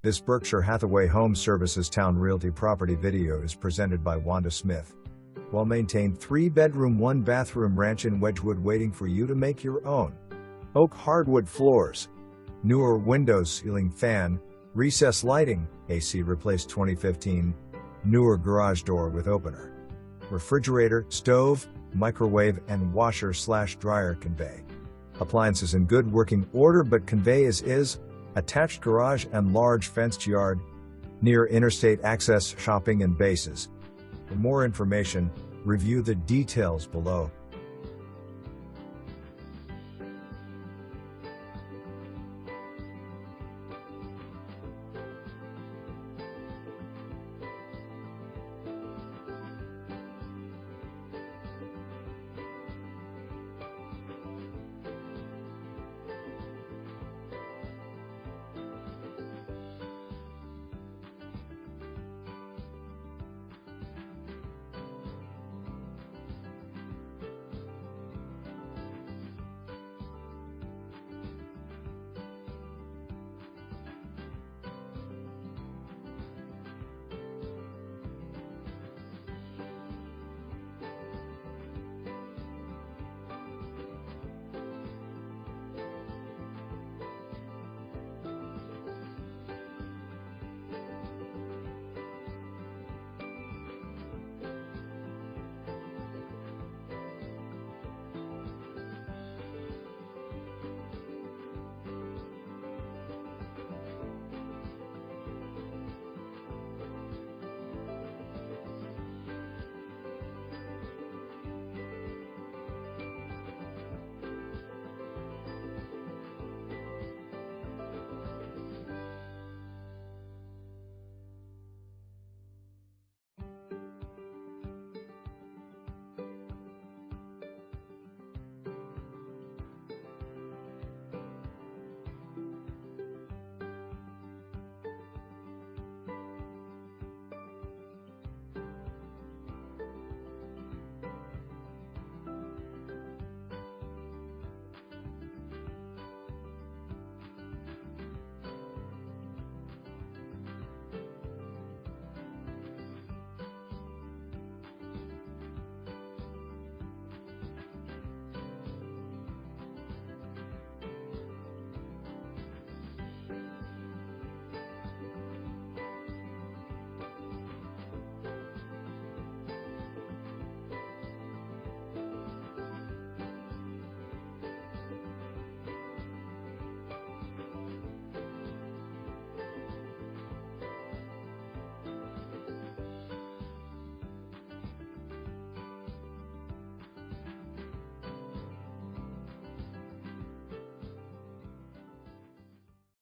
This Berkshire Hathaway Home Services Towne Realty property video is presented by Wanda Smith. Well-maintained 3-bedroom 1-bathroom ranch in Wedgewood waiting for you to make your own. Oak hardwood floors. Newer windows, ceiling fan, recessed lighting, AC replaced 2015. Newer garage door with opener. Refrigerator, stove, microwave and washer/dryer convey. Appliances in good working order but convey as is. Attached garage and large fenced yard. Near interstate access, shopping and bases. For more information, review the details below.